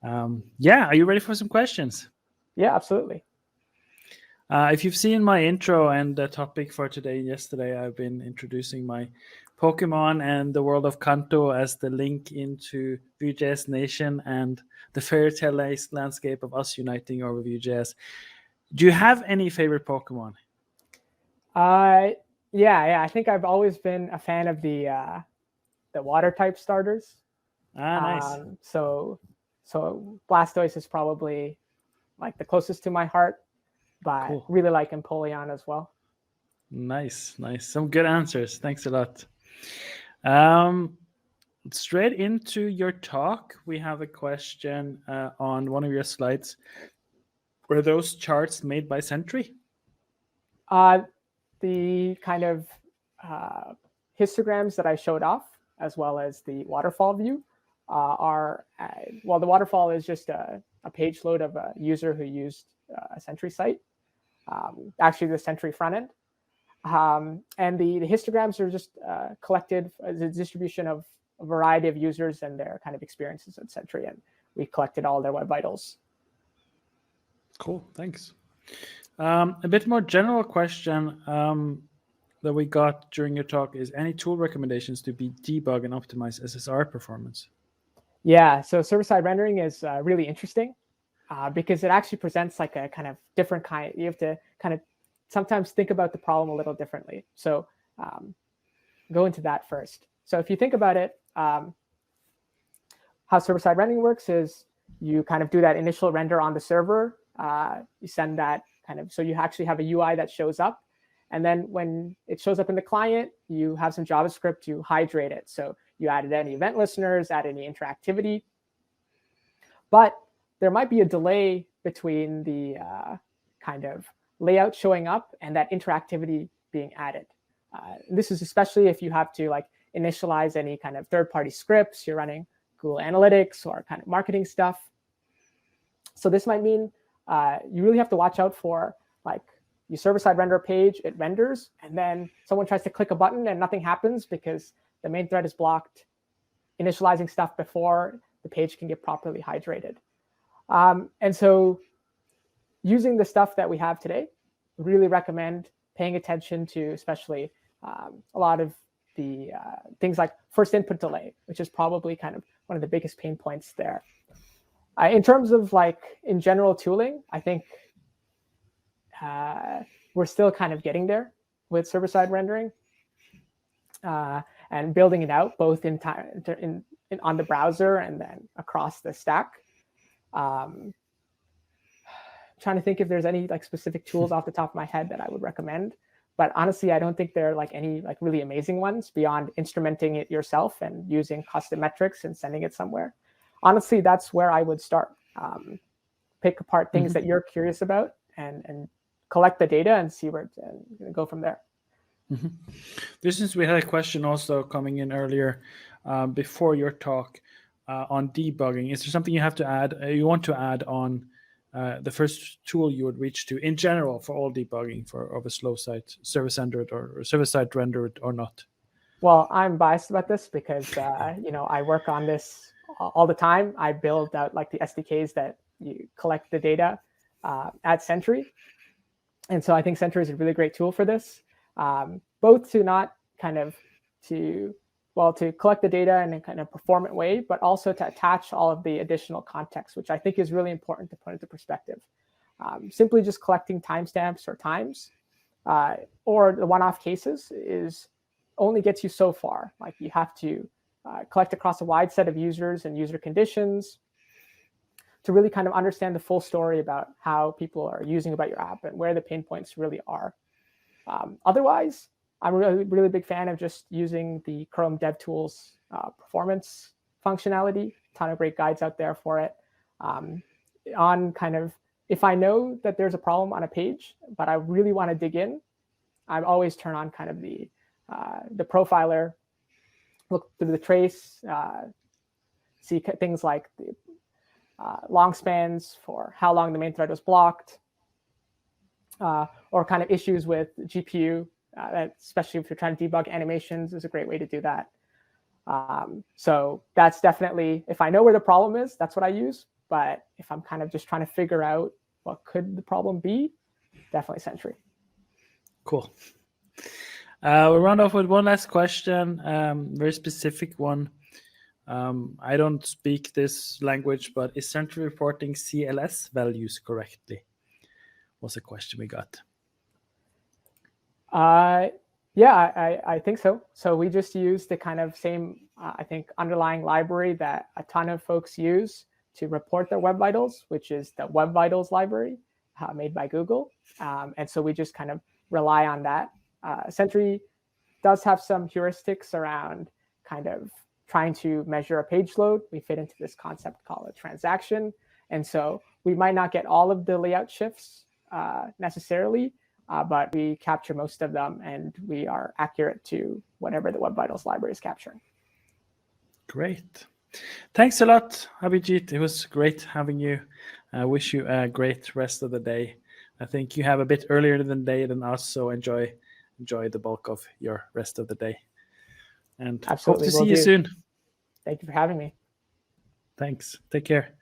Yeah, are you ready for some questions? Yeah, absolutely. If you've seen my intro and the topic for yesterday, I've been introducing my Pokemon and the world of Kanto as the link into Vue.js Nation and the fairy tale landscape of us uniting over Vue.js. Do you have any favorite Pokemon? Uh, yeah. I think I've always been a fan of the water type starters. Ah, nice. So Blastoise is probably like the closest to my heart, but Cool. really like Empoleon as well. Nice. Some good answers. Thanks a lot. Um, Straight into your talk, we have a question on one of your slides. Were those charts made by Sentry? Uh, the kind of uh, histograms that I showed off, as well as the waterfall view, are well, the waterfall is just a page load of a user who used a Sentry site, actually the Sentry front end. And the histograms are just collected as a distribution of a variety of users and their kind of experiences at Sentry, and we collected all their web vitals. Cool, thanks. A bit more general question that we got during your talk is any tool recommendations to debug and optimize SSR performance? Yeah, so server-side rendering is really interesting because it actually presents like a kind of different kind. You have to kind of sometimes think about the problem a little differently. So go into that first. So if you think about it, how server-side rendering works is you kind of do that initial render on the server. You send that kind of, so you actually have a UI that shows up. And then when it shows up in the client, you have some JavaScript to hydrate it. So you added any event listeners, add any interactivity. But there might be a delay between the kind of layout showing up and that interactivity being added. This is especially if you have to like initialize any kind of third-party scripts, you're running Google Analytics or kind of marketing stuff. So this might mean you really have to watch out for like you server-side render a page, it renders, and then someone tries to click a button and nothing happens because the main thread is blocked, initializing stuff before the page can get properly hydrated. And so using the stuff that we have today, really recommend paying attention to especially a lot of the things like first input delay, which is probably kind of one of the biggest pain points there. In terms of like in general tooling, I think we're still kind of getting there with server-side rendering and building it out both on the browser and then across the stack. Trying to think if there's any like specific tools off the top of my head that I would recommend. But honestly, I don't think there are like any like really amazing ones beyond instrumenting it yourself and using custom metrics and sending it somewhere. Honestly, that's where I would start. Pick apart things that you're curious about and collect the data and see where to go from there. This is we had a question also coming in earlier before your talk on debugging. Is there something you have to add? You want to add on the first tool you would reach to in general for all debugging of a slow site, service-rendered or server-side rendered or not? Well, I'm biased about this because I work on this all the time. I build out like the SDKs that you collect the data at Sentry, and so I think Sentry is a really great tool for this, both to not kind of to collect the data in a kind of performant way, but also to attach all of the additional context, which I think is really important to put into perspective. Simply just collecting timestamps or times or the one-off cases only gets you so far. Like you have to collect across a wide set of users and user conditions to really kind of understand the full story about how people are using about your app and where the pain points really are. Otherwise, I'm a really big fan of just using the Chrome DevTools performance functionality. A ton of great guides out there for it. On kind of, if I know that there's a problem on a page, but I really want to dig in, I always turn on kind of the profiler, look through the trace, see things like the long spans for how long the main thread was blocked, or kind of issues with GPU, especially if you're trying to debug animations, is a great way to do that. So that's definitely, if I know where the problem is, that's what I use. But if I'm kind of just trying to figure out what could the problem be, definitely Sentry. Cool. We'll round off with one last question, very specific one. I don't speak this language, but is Sentry reporting CLS values correctly? Was a question we got. Yeah, I think so. So we just use the kind of same, I think, underlying library that a ton of folks use to report their web vitals, which is the Web Vitals library made by Google. And so we just kind of rely on that. Sentry does have some heuristics around kind of trying to measure a page load. We fit into this concept called a transaction. And so we might not get all of the layout shifts necessarily, but we capture most of them, and we are accurate to whatever the Web Vitals library is capturing. Great. Thanks a lot, Abhijeet. It was great having you. I wish you a great rest of the day. I think you have a bit earlier than day than us, so enjoy the bulk of your rest of the day. And Absolutely. hope to see you soon. Thank you for having me. Thanks. Take care.